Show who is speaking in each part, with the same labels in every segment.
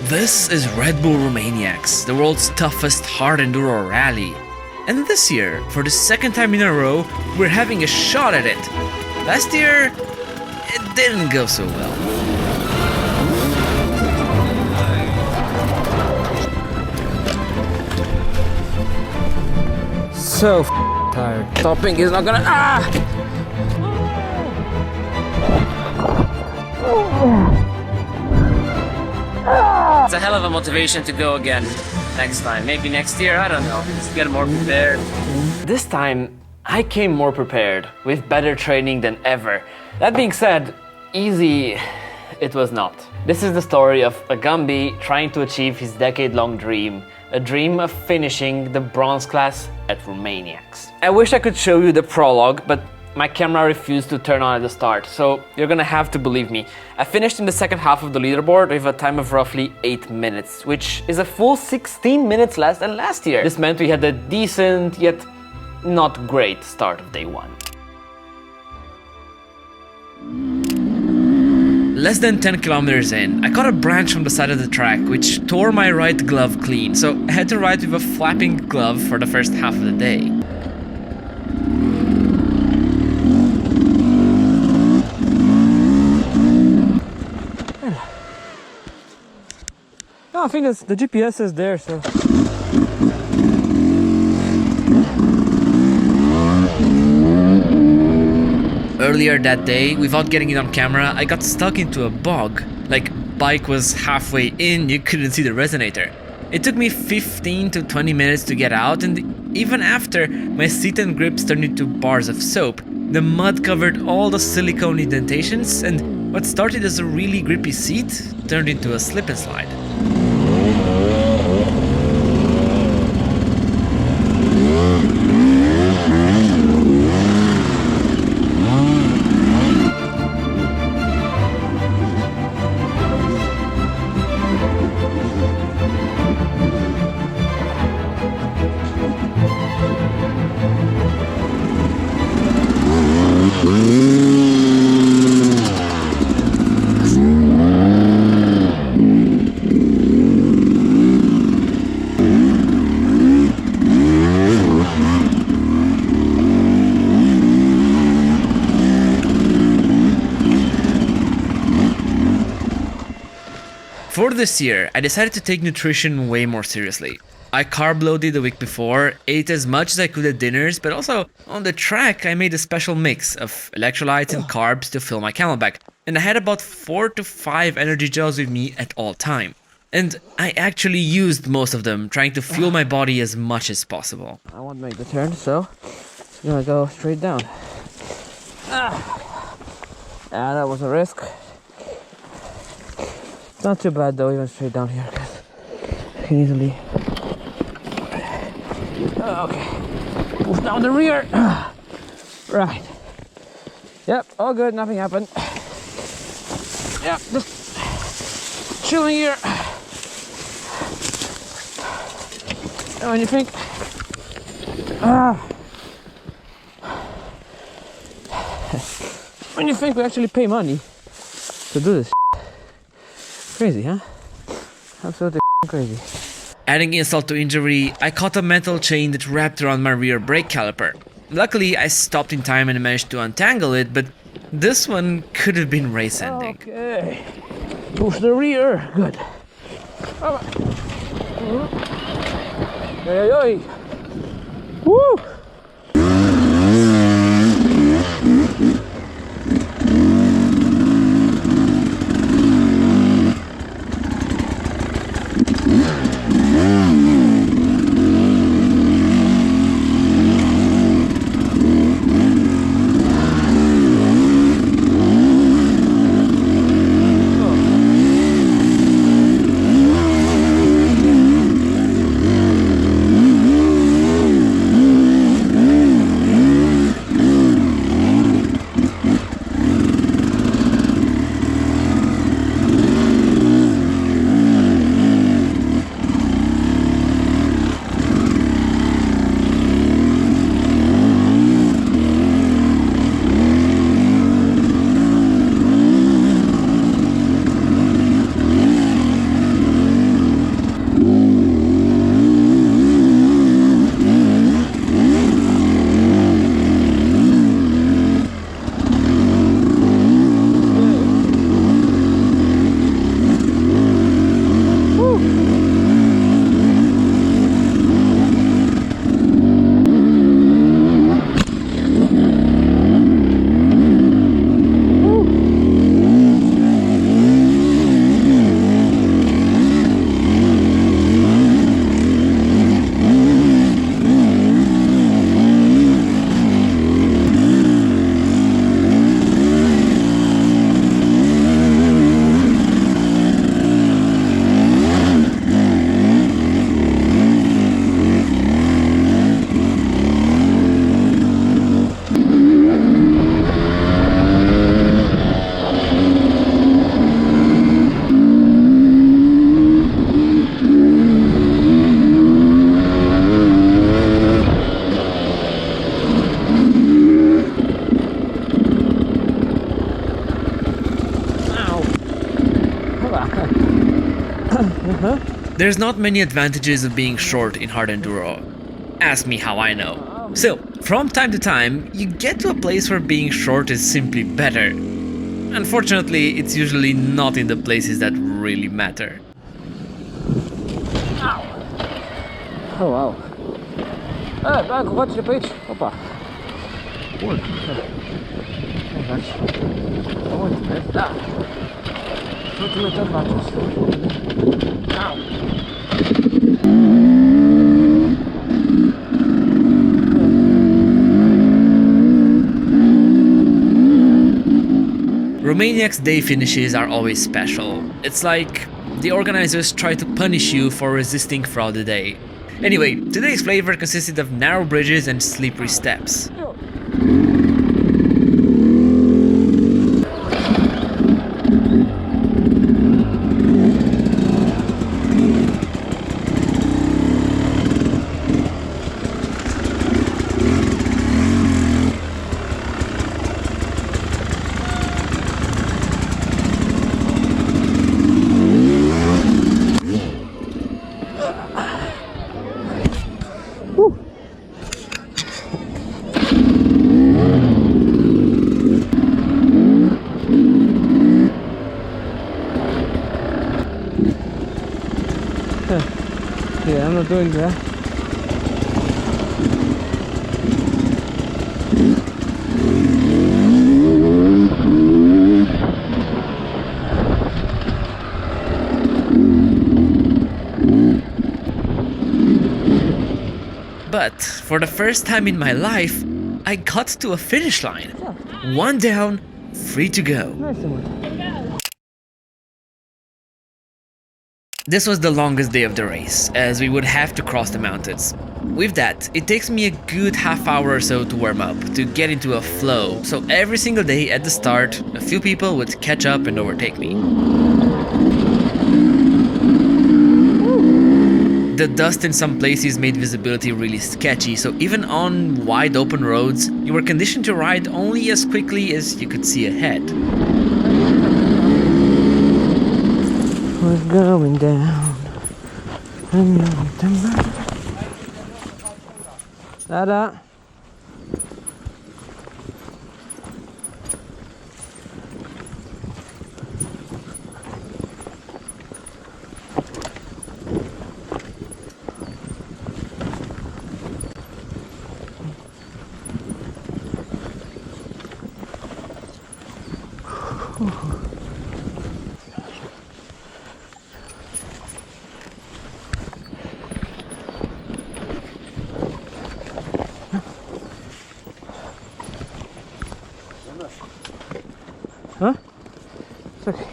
Speaker 1: This is RedBull Romaniacs, the world's toughest hard enduro rally. And this year, for the second time in a row, we're having a shot at it. Last year, it didn't go so well.
Speaker 2: So tired. Stopping is not gonna. It's a hell of a motivation to go again next time. Maybe next year, I don't know. Just get more prepared. This time, I came more prepared, with better training than ever. That being said, easy it was not. This is the story of a Gumby trying to achieve his decade-long dream. A dream of finishing the bronze class at Romaniacs. I wish I could show you the prologue, but my camera refused to turn on at the start, so you're gonna have to believe me. I finished in the second half of the leaderboard with a time of roughly 8 minutes, which is a full 16 minutes less than last year. This meant we had a decent, yet not great start of day one.
Speaker 1: Less than 10 kilometers in, I caught a branch from the side of the track which tore my right glove clean, so I had to ride with a flapping glove for the first half of the day.
Speaker 2: No, I think the GPS is there, so.
Speaker 1: Earlier that day, without getting it on camera, I got stuck into a bog. Like, bike was halfway in, you couldn't see the resonator. It took me 15 to 20 minutes to get out, and even after, my seat and grips turned into bars of soap. The mud covered all the silicone indentations, and what started as a really grippy seat turned into a slip and slide. For this year, I decided to take nutrition way more seriously. I carb loaded the week before, ate as much as I could at dinners, but also on the track I made a special mix of electrolytes and carbs to fill my camelback, and I had about 4 to 5 energy gels with me at all time. And I actually used most of them, trying to fuel my body as much as possible.
Speaker 2: I want to make the turn, so it's gonna go straight down. That was a risk. It's not too bad though, even straight down here, because I can easily. Okay, push down the rear. Right. Yep, all good, nothing happened. Yep, just chilling here. And when you think, when you think we actually pay money to do this. Crazy, huh? Absolutely crazy.
Speaker 1: Adding insult to injury, I caught a metal chain that wrapped around my rear brake caliper. Luckily, I stopped in time and managed to untangle it, but this one could have been race ending.
Speaker 2: Okay, push the rear, good. Hey. Woo!
Speaker 1: There's not many advantages of being short in hard enduro. Ask me how I know. So, from time to time, you get to a place where being short is simply better. Unfortunately, it's usually not in the places that really matter.
Speaker 2: Oh wow. Branko, chodźcie pojedź. Opa. Kurde. Tak. Co tu to zobaczysz?
Speaker 1: Romaniacs' day finishes are always special. It's like the organizers try to punish you for resisting throughout the day. Anyway, today's flavor consisted of narrow bridges and slippery steps.
Speaker 2: Yeah, I'm not doing that.
Speaker 1: But for the first time in my life, I got to a finish line. One down, 3 to go.
Speaker 2: Nice one.
Speaker 1: This was the longest day of the race, as we would have to cross the mountains. With that, it takes me a good half hour or so to warm up, to get into a flow, so every single day at the start, a few people would catch up and overtake me. The dust in some places made visibility really sketchy, so even on wide open roads, you were conditioned to ride only as quickly as you could see ahead.
Speaker 2: We're going down. Da-da. Huh? It's okay.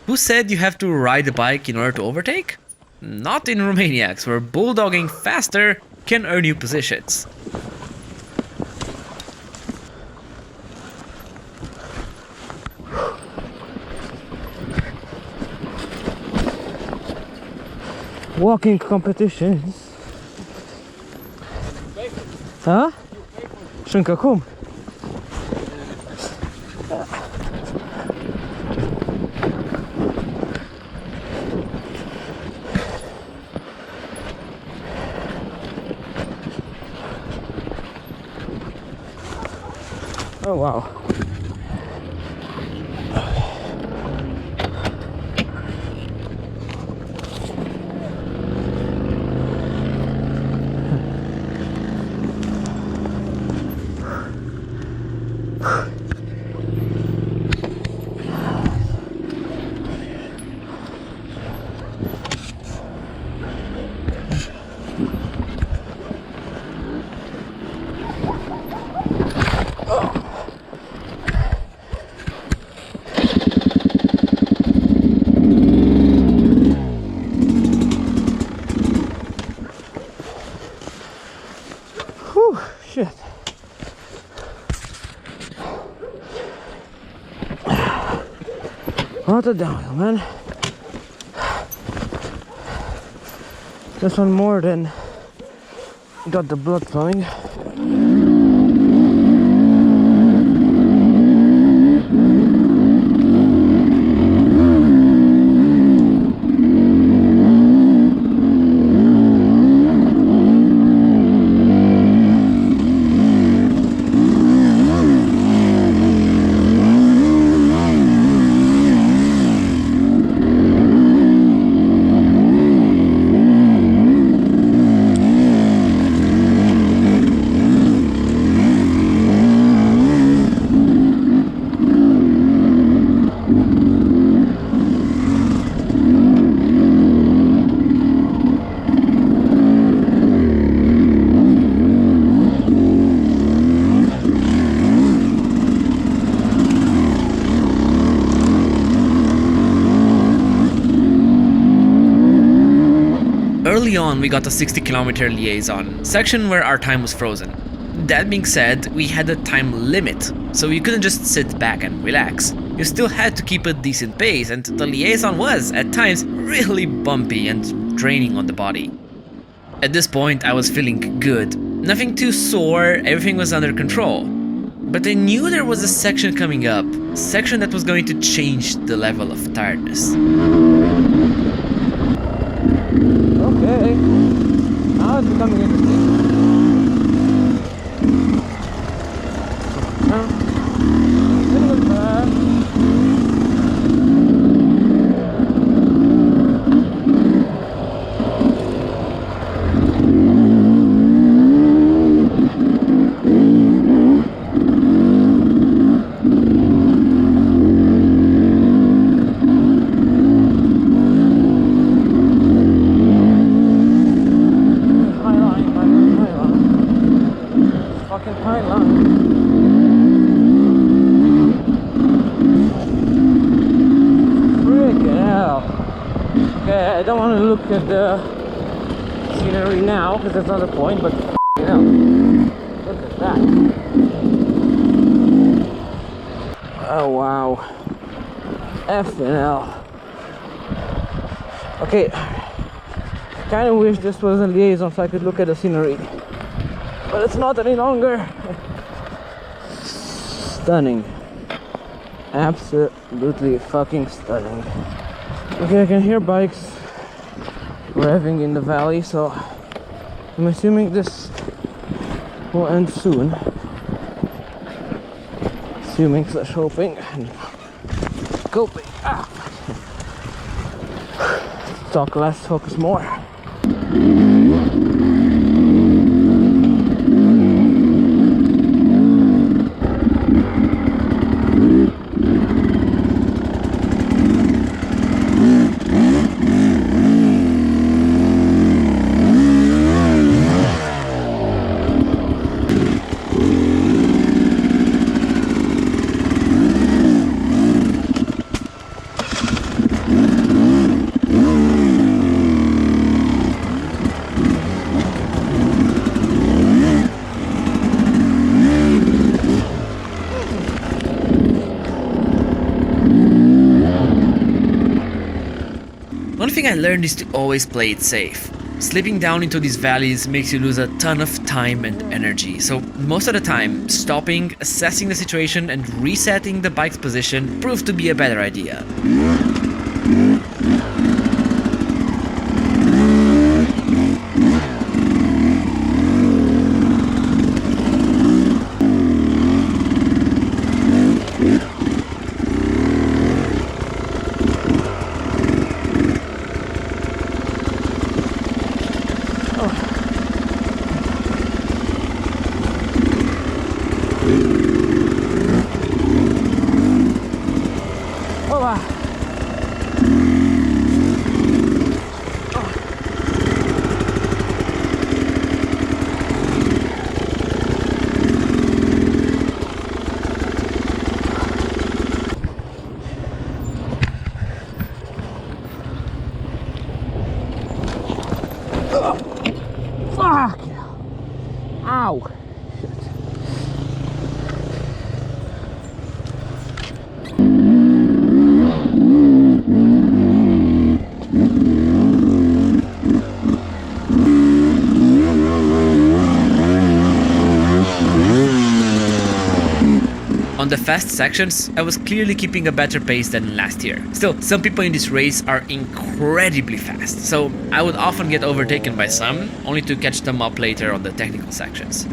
Speaker 1: Who said you have to ride a bike in order to overtake? Not in Romaniacs, where bulldogging faster can earn you positions.
Speaker 2: Walking competitions. Huh? Și încă cum? Oh wow. Whew, shit. What a downhill, man. This one more than got the blood flowing.
Speaker 1: Early on, we got a 60-kilometer liaison, section where our time was frozen. That being said, we had a time limit, so you couldn't just sit back and relax. You still had to keep a decent pace, and the liaison was, at times, really bumpy and draining on the body. At this point, I was feeling good. Nothing too sore, everything was under control. But I knew there was a section coming up, a section that was going to change the level of tiredness.
Speaker 2: Okay, now it's becoming interesting. I don't want to look at the scenery now because that's not the point, but you know, look at that. Oh wow. FNL. Okay, kind of wish this was a liaison so I could look at the scenery, but it's not any longer. Stunning. Absolutely fucking stunning. Okay, I can hear bikes revving in the valley, so I'm assuming this will end soon. Assuming / hoping and coping. Talk less, focus more.
Speaker 1: One thing I learned is to always play it safe. Slipping down into these valleys makes you lose a ton of time and energy, so most of the time, stopping, assessing the situation and resetting the bike's position proved to be a better idea.
Speaker 2: Fuck! Ow!
Speaker 1: On the fast sections, I was clearly keeping a better pace than last year. Still, some people in this race are incredibly fast, so I would often get overtaken by some, only to catch them up later on the technical sections.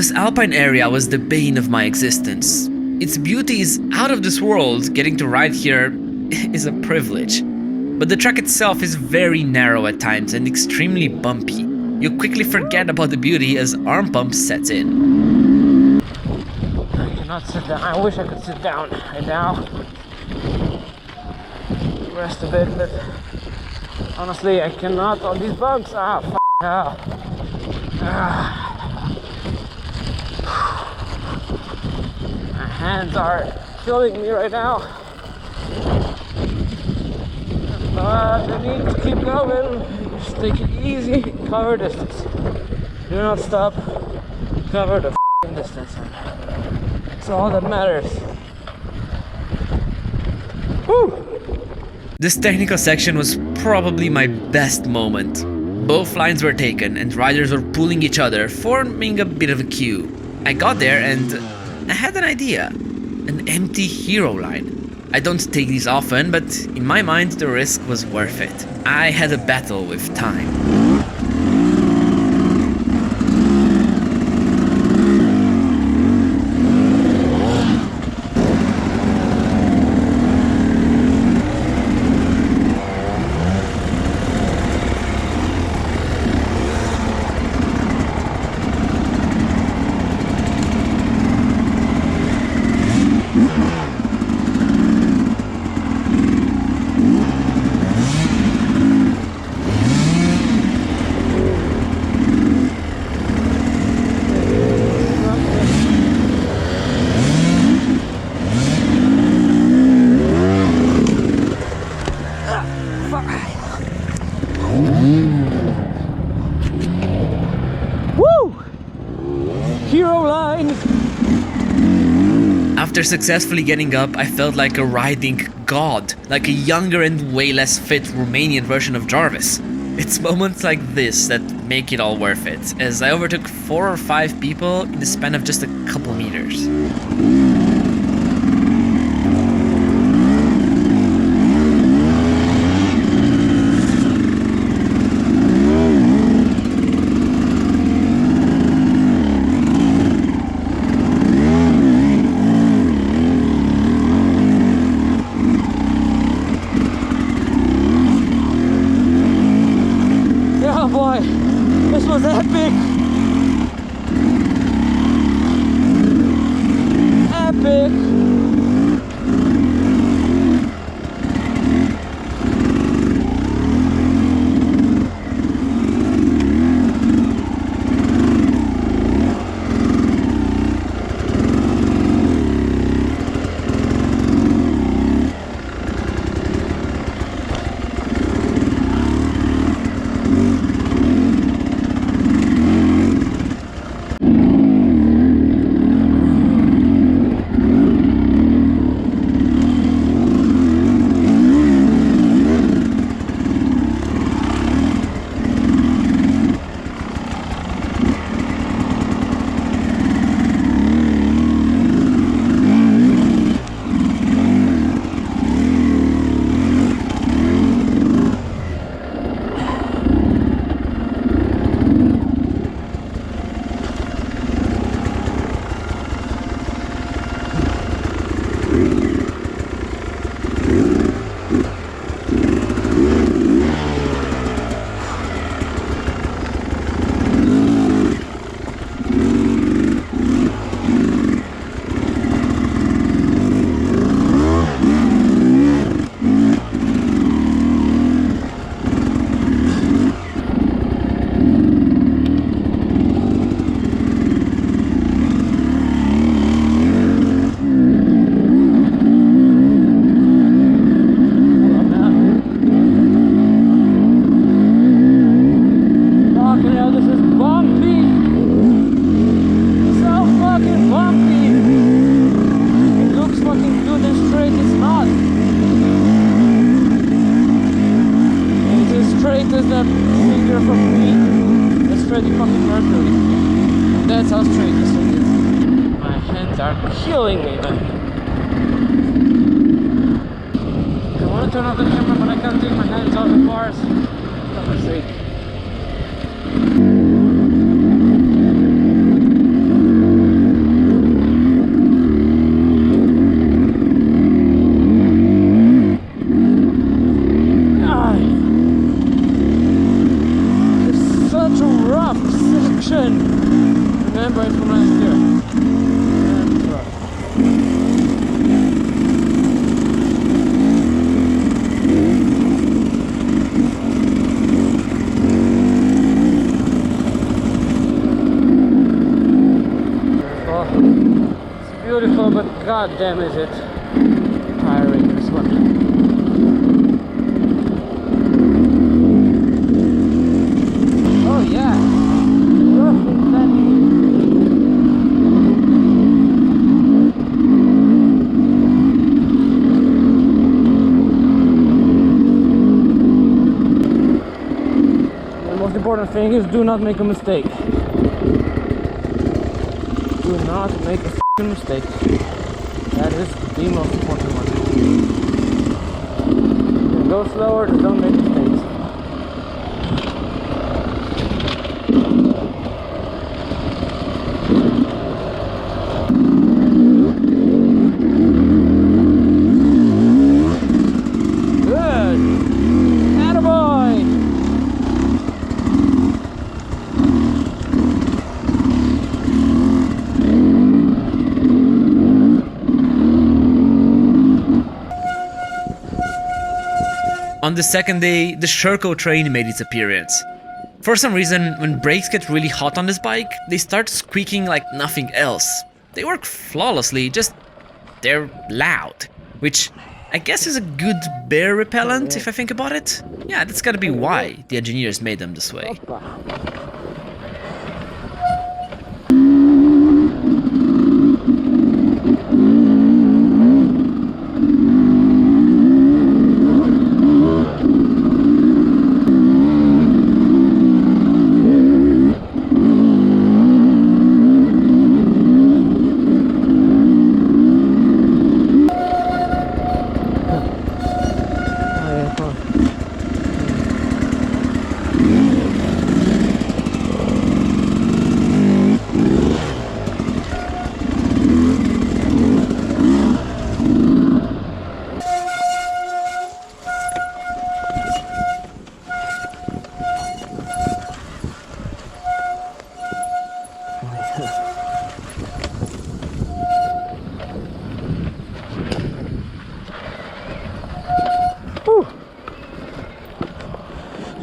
Speaker 1: This alpine area was the bane of my existence. Its beauty is out of this world. Getting to ride here is a privilege. But the track itself is very narrow at times and extremely bumpy. You quickly forget about the beauty as arm pump sets in.
Speaker 2: I cannot sit down. I wish I could sit down right now. Rest a bit, but honestly, I cannot on these bugs. My hands are killing me right now. But I need to keep going. Just take it easy. Cover distance. Do not stop. Cover the distance. That's all that matters. Woo!
Speaker 1: This technical section was probably my best moment. Both lines were taken and riders were pulling each other, forming a bit of a queue. I got there and I had an idea. An empty hero line. I don't take these often, but in my mind the risk was worth it. I had a battle with time. After successfully getting up, I felt like a riding god, like a younger and way less fit Romanian version of Jarvis. It's moments like this that make it all worth it, as I overtook 4 or 5 people in the span of just a couple meters.
Speaker 2: This was epic! Epic! That's how straight this thing is. My hands are killing me, man. I want to turn off the camera, but I can't take my hands off the bars. For my sake.
Speaker 3: God damn is it tiring, this one. Oh yeah. The most important thing is do not make a mistake. Do not make a f***ing mistake. That is the most important one. Go slower, just don't make mistakes. Good! Attaboy!
Speaker 1: On the second day, the Sherco train made its appearance. For some reason, when brakes get really hot on this bike, they start squeaking like nothing else. They work flawlessly, just they're loud, which I guess is a good bear repellent if I think about it. Yeah, that's gotta be why the engineers made them this way.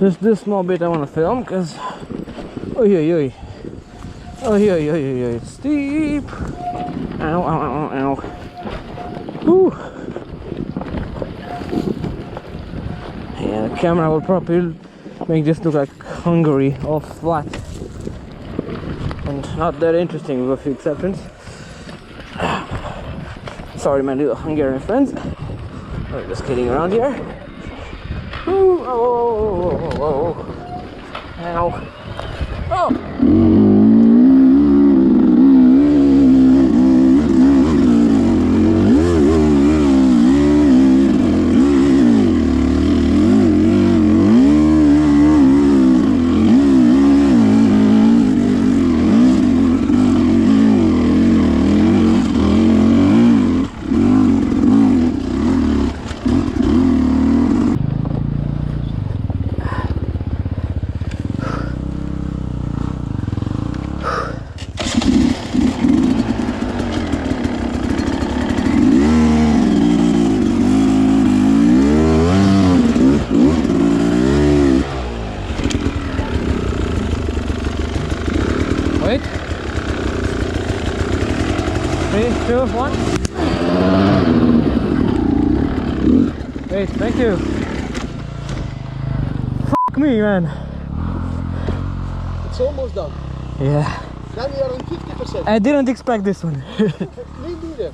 Speaker 3: Just this small bit I want to film because it's steep. Ow, ow, ow, ow. Whew. Yeah, the camera will probably make this look like Hungary, all flat and not that interesting with a few exceptions. Sorry, my little Hungarian friends. We're just kidding around here. Ooh, oh. Ow. Oh! Wait. 3, 2, 1. Wait, thank you. Fuck me, man.
Speaker 4: It's almost done.
Speaker 3: Yeah.
Speaker 4: Now we are on 50%.
Speaker 3: I didn't expect this one.
Speaker 4: Me neither.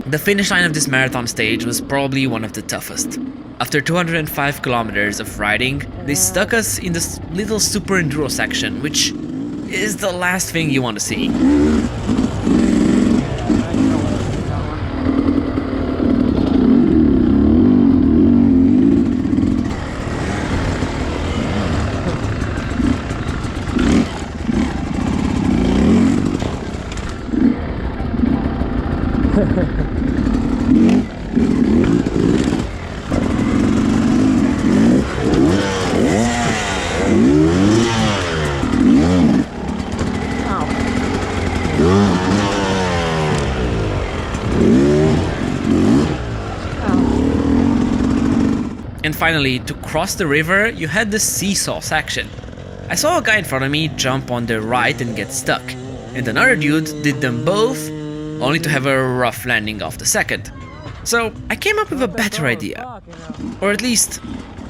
Speaker 1: The finish line of this marathon stage was probably one of the toughest. After 205 kilometers of riding, they stuck us in this little super enduro section, which is the last thing you want to see. And finally, to cross the river, you had the seesaw section. I saw a guy in front of me jump on the right and get stuck, and another dude did them both, only to have a rough landing off the second. So I came up with a better idea. Or at least,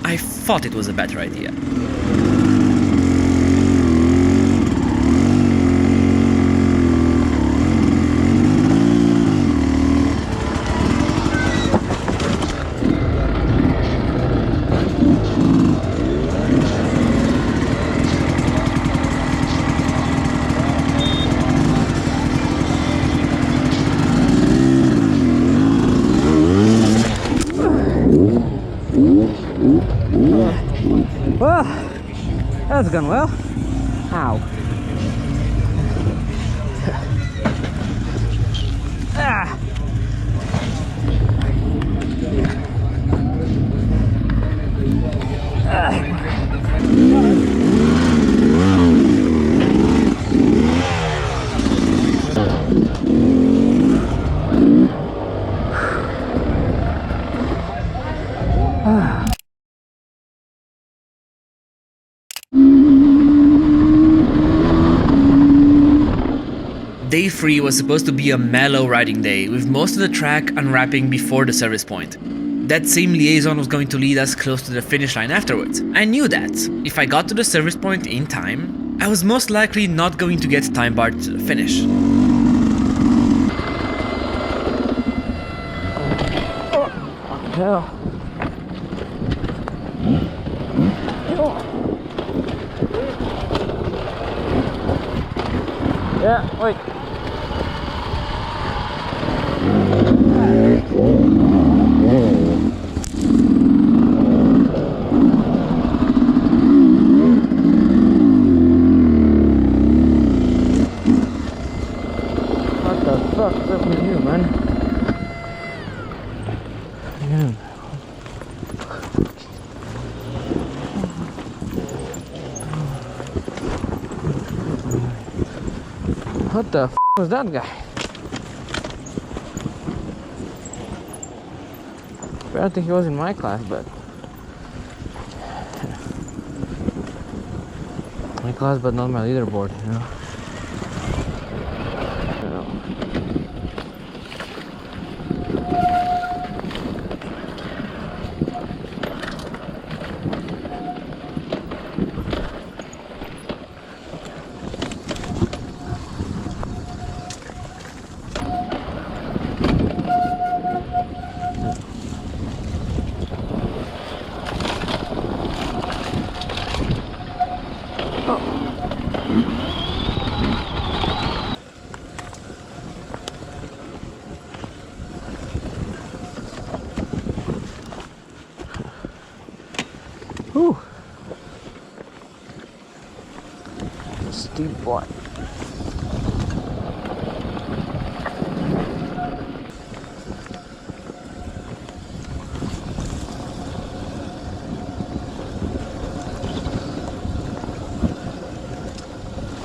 Speaker 1: I thought it was a better idea.
Speaker 3: Well, that's gone well. Ow. Ah.
Speaker 1: Day 3 was supposed to be a mellow riding day, with most of the track unwrapping before the service point. That same liaison was going to lead us close to the finish line afterwards. I knew that, if I got to the service point in time, I was most likely not going to get time barred to the finish.
Speaker 3: Hell. Yeah, wait. What the fuck is up with you, man? What the f was that guy? I don't think he was in my class, but my class, but not my leaderboard, you know. Whew. Steep boy.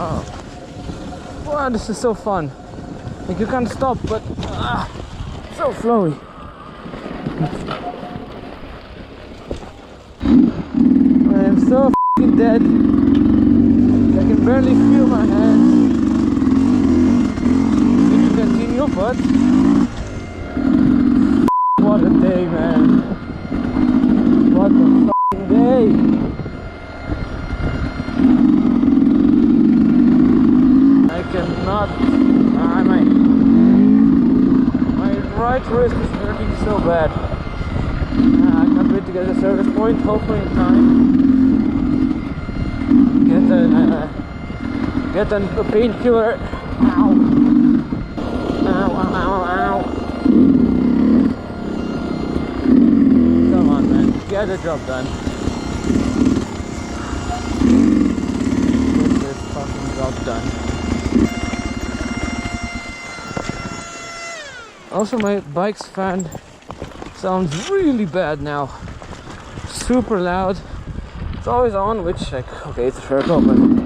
Speaker 3: Oh. Wow, this is so fun. Like you can't stop, but so flowy. I am so f***ing dead. I can barely feel my hands. Need to continue, but what a day, man. What a f***ing day. I cannot. My right wrist is hurting so bad. I can't wait to get a service point, hopefully in time. Get a painkiller. Ow. Ow, ow, ow, ow. Come on, man. Get the job done. Get this fucking job done. Also, my bike's fan sounds really bad now. Super loud. It's always on, which, like, okay, it's a shirt open.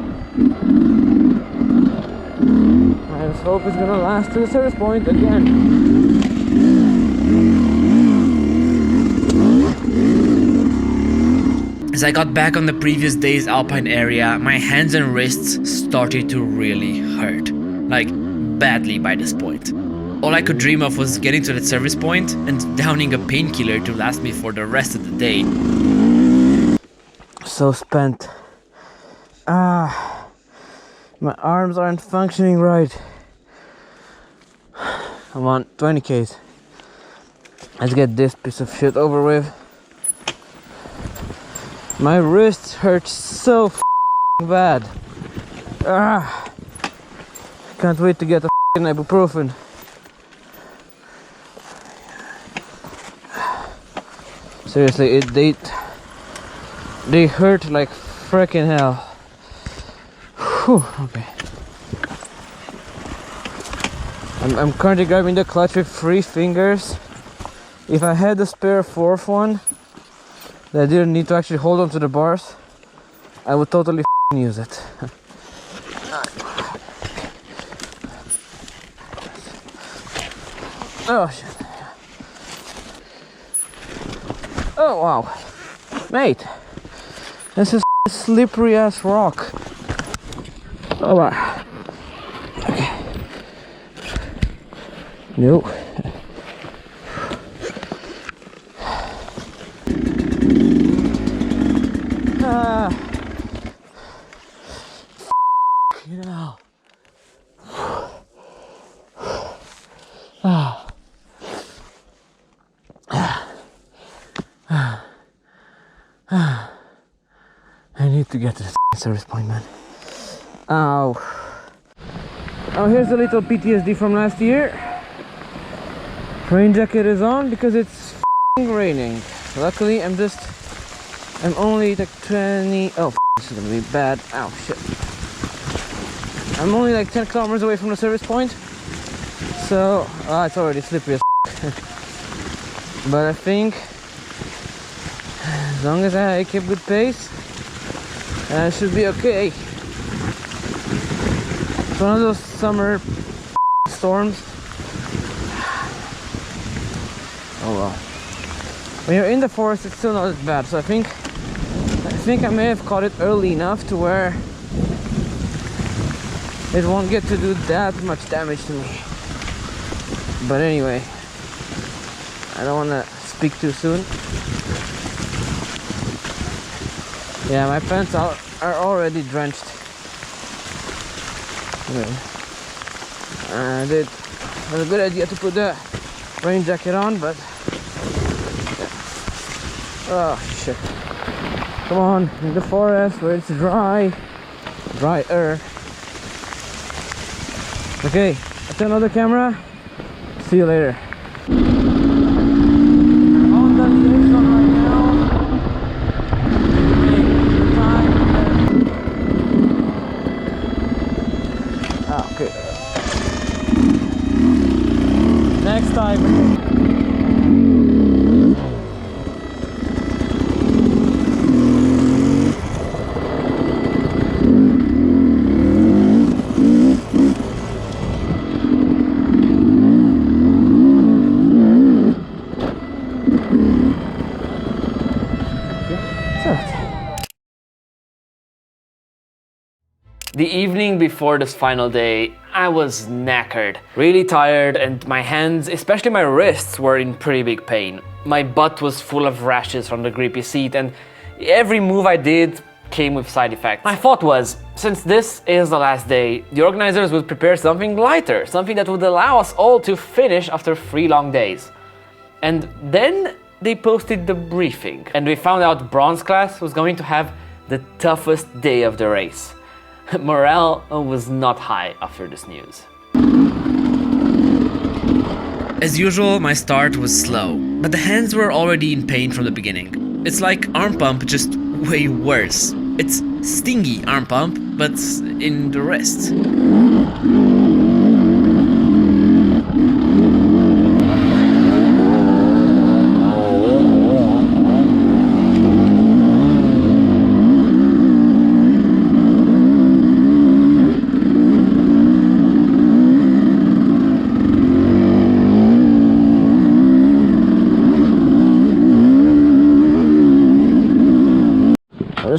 Speaker 3: I just hope it's gonna last to the service point again.
Speaker 1: As I got back on the previous day's alpine area, my hands and wrists started to really hurt. Like, badly by this point. All I could dream of was getting to that service point and downing a painkiller to last me for the rest of the day.
Speaker 3: So spent. My arms aren't functioning right. I'm on 20 Ks. Let's get this piece of shit over with. My wrists hurt so bad. Can't wait to get a ibuprofen. Seriously, they hurt like freaking hell. Whew, okay. I'm currently grabbing the clutch with 3 fingers. If I had a spare 4th one that I didn't need to actually hold on to the bars, I would totally use it. Oh shit. Oh wow. Mate, this is slippery ass rock. Oh wow. Okay. No. You know. I need to get to the service point, man. Ow. Oh, here's a little PTSD from last year. Rain jacket is on because it's raining. Luckily, I'm only like 20. Oh, this is gonna be bad. Ow, shit. I'm only like 10 kilometers away from the service point. So, it's already slippery as but I think as long as I keep good pace, I should be okay. It's one of those summer storms. Oh well. When you're in the forest, it's still not as bad. So I think I may have caught it early enough to where it won't get to do that much damage to me. But anyway, I don't want to speak too soon. Yeah, my pants are already drenched. Okay. It was a good idea to put the rain jacket on, but oh shit. Come on, in the forest where it's drier. Okay, I'll turn on the camera. See you later. On the liaison right now. Okay. Next time.
Speaker 2: The evening before this final day, I was knackered, really tired, and my hands, especially my wrists, were in pretty big pain. My butt was full of rashes from the grippy seat, and every move I did came with side effects. My thought was, since this is the last day, the organizers would prepare something lighter, something that would allow us all to finish after 3 long days. And then they posted the briefing, and we found out bronze class was going to have the toughest day of the race. Morale was not high after this news.
Speaker 1: As usual, my start was slow, but the hands were already in pain from the beginning. It's like arm pump, just way worse. It's stingy arm pump, but in the wrist.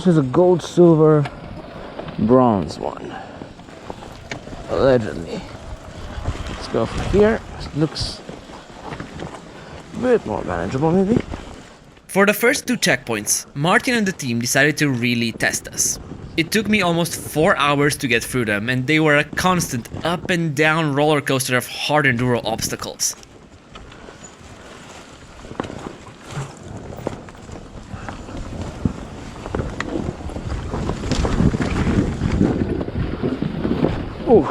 Speaker 3: this is a gold, silver, bronze one. Allegedly. Let's go from here. It looks a bit more manageable, maybe.
Speaker 1: For the first 2 checkpoints, Martin and the team decided to really test us. It took me almost 4 hours to get through them, and they were a constant up and down roller coaster of hard enduro obstacles.
Speaker 3: Ooh.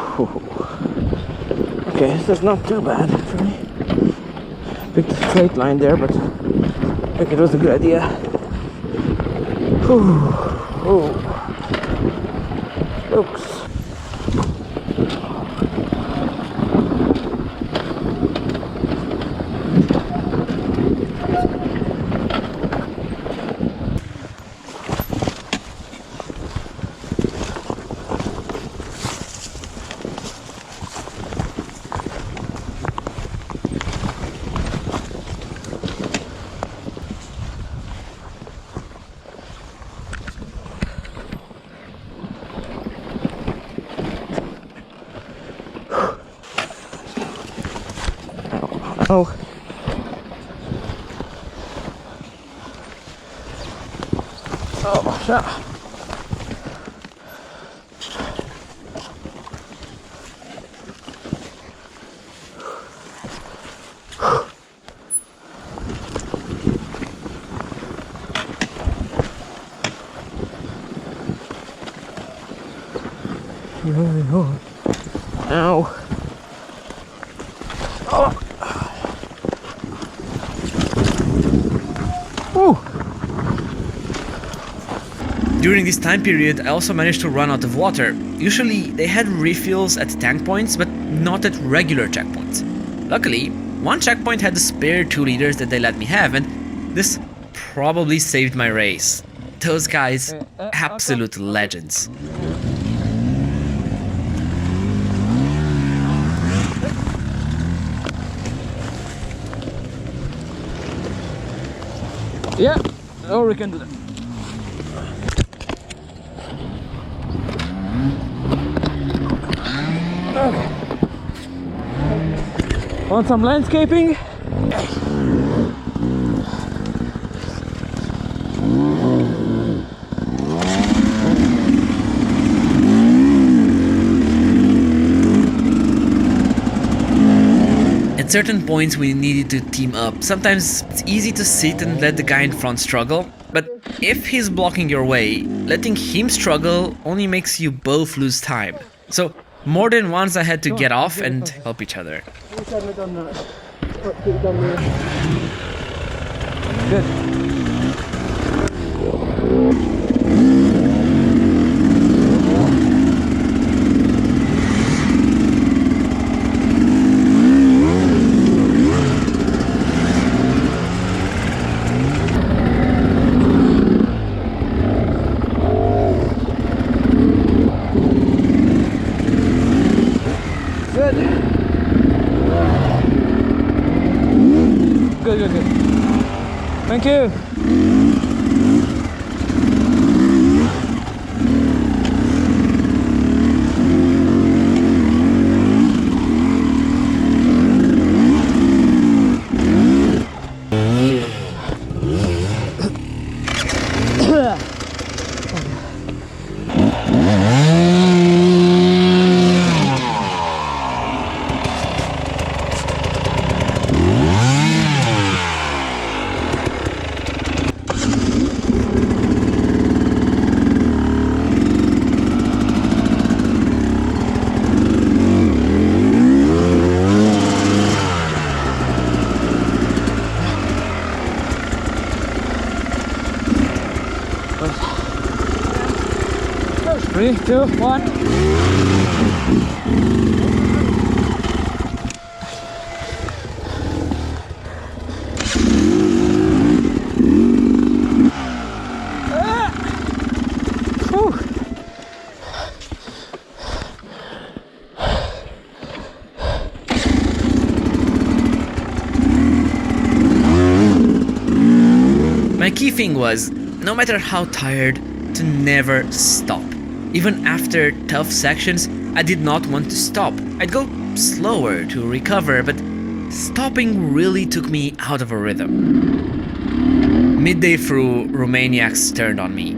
Speaker 3: Okay, this is not too bad for me. Picked a straight line there, but I think it was a good idea. Ooh. Oops. Oh. Oh, shit. Ow. Oh.
Speaker 1: During this time period, I also managed to run out of water. Usually, they had refills at tank points, but not at regular checkpoints. Luckily, one checkpoint had the spare 2 liters that they let me have, and this probably saved my race. Those guys, absolute legends.
Speaker 3: Yeah, or we can do that. Okay. Want some landscaping?
Speaker 1: At certain points we needed to team up. Sometimes it's easy to sit and let the guy in front struggle, but if he's blocking your way, letting him struggle only makes you both lose time. So more than once I had to get off and help each other.
Speaker 3: Good. Good. Thank you. Three, two, one.
Speaker 1: My key thing was, no matter how tired, to never stop. Even after tough sections, I did not want to stop. I'd go slower to recover, but stopping really took me out of a rhythm. Midday through, Romaniacs turned on me.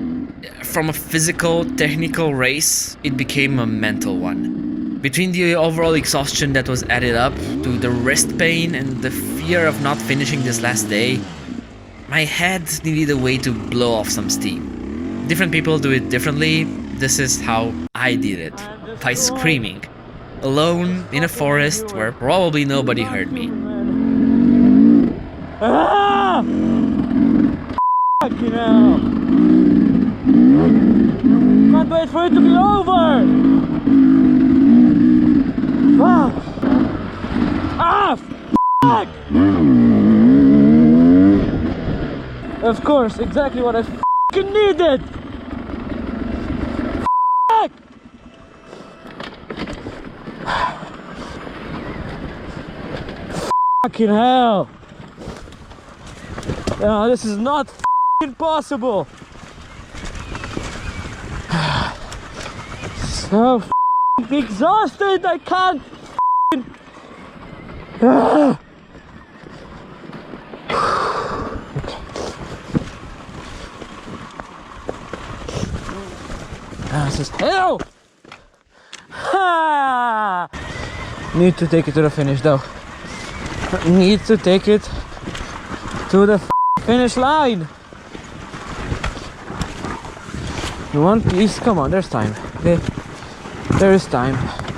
Speaker 1: From a physical, technical race, it became a mental one. Between the overall exhaustion that was added up to the wrist pain and the fear of not finishing this last day, my head needed a way to blow off some steam. Different people do it differently. This is how I did it, by screaming, alone in a forest where probably nobody heard me.
Speaker 3: Ah! Fucking hell! Can't wait for it to be over! Fuck! Ah! Fuck! Of course, exactly what I fucking needed! Fuck! Fucking hell! No, this is not fucking possible! So fucking exhausted, I can't fucking... This is hell! Ha! Need to take it to the finish though. Need to take it to the finish line. In one piece, come on, there's time. Okay, there is time.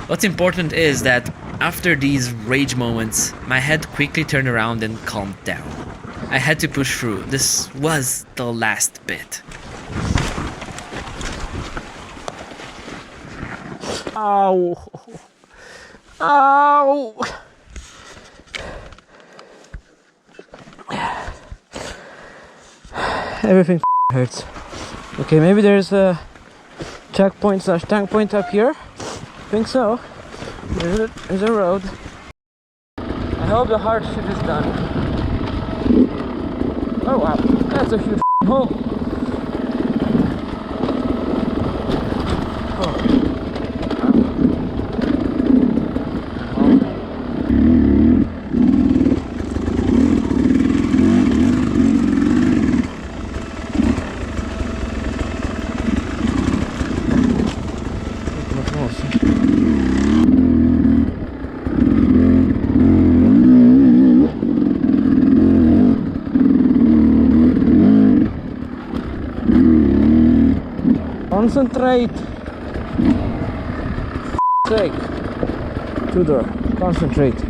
Speaker 1: What's important is that after these rage moments, my head quickly turned around and calmed down. I had to push through. This was the last bit.
Speaker 3: Ow! Ow! Everything hurts. Okay, maybe there's a checkpoint slash tank point up here. I think so. There's a road. I hope the hard shit is done. Oh wow, that's a huge hole. Concentrate. Sake. Tudor. Concentrate.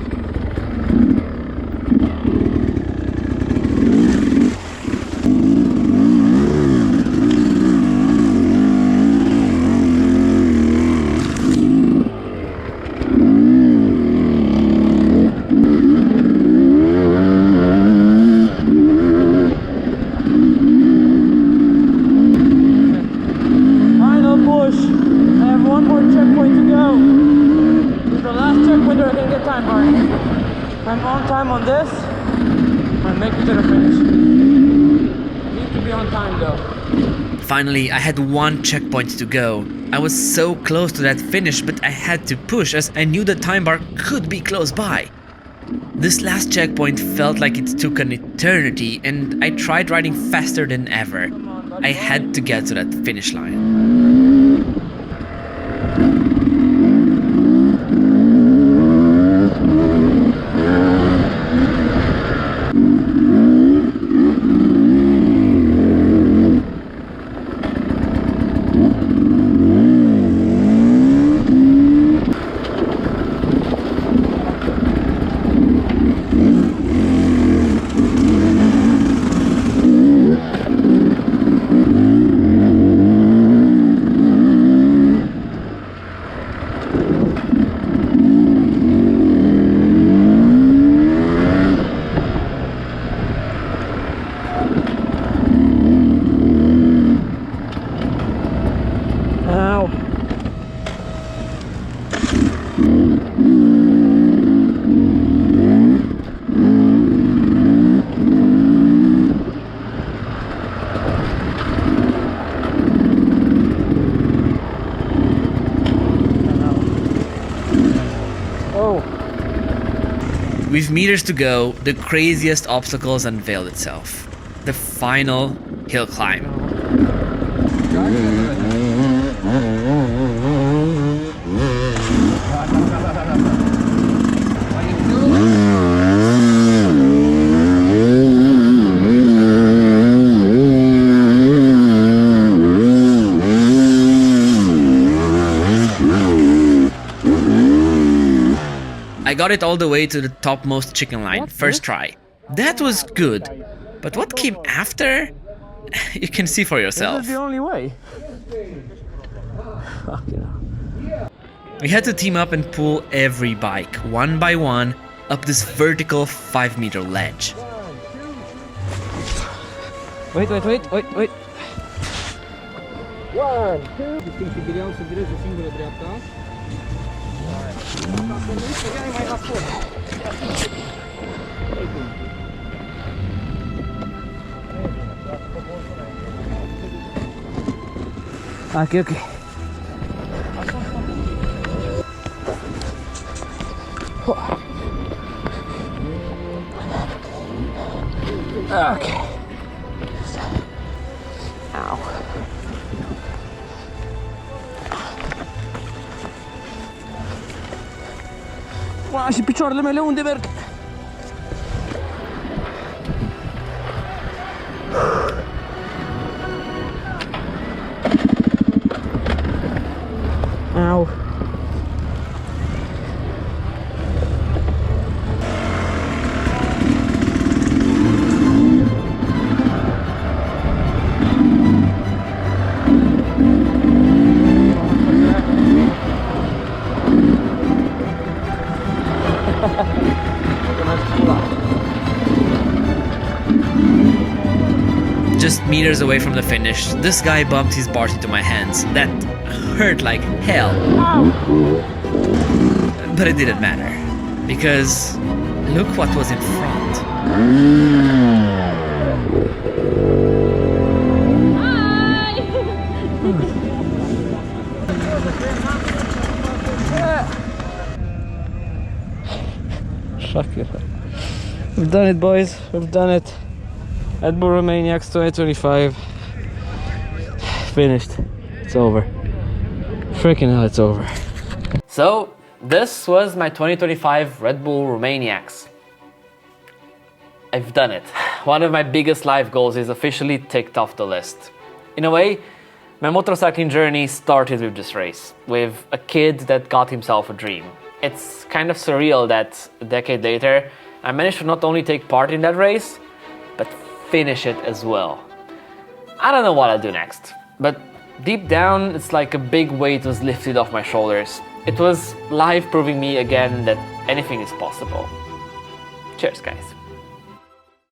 Speaker 3: I'm on time on this and make it to the finish. Need to be on time though.
Speaker 1: Finally, I had one checkpoint to go. I was so close to that finish, but I had to push as I knew the time bar could be close by. This last checkpoint felt like it took an eternity, and I tried riding faster than ever. I had to get to that finish line. With meters to go, the craziest obstacles unveiled itself. The final hill climb. I got it all the way to the topmost chicken line, first try. That was good, but what came after? You can see for yourself.
Speaker 3: This is the only way. Fuck yeah.
Speaker 1: We had to team up and pull every bike, one by one, up this vertical 5-meter ledge.
Speaker 3: Wait.
Speaker 4: 1, 2. Distinguirea să vireze singură dreapta.
Speaker 3: Ok. Okay. Ow. Wow, și picioarele mele unde merg? Ow.
Speaker 1: Just meters away from the finish, this guy bumped his bars into my hands. That hurt like hell. But it didn't matter, because look what was in front.
Speaker 3: We've done it, boys. We've done it. RedBull Romaniacs 2025. Finished. It's over. Freaking hell, it's over.
Speaker 2: So, this was my 2025 RedBull Romaniacs. I've done it. One of my biggest life goals is officially ticked off the list. In a way, my motorcycling journey started with this race, with a kid that got himself a dream. It's kind of surreal that a decade later, I managed to not only take part in that race, but finish it as well. I don't know what I'll do next, but deep down, it's like a big weight was lifted off my shoulders. It was life proving me again that anything is possible. Cheers, guys.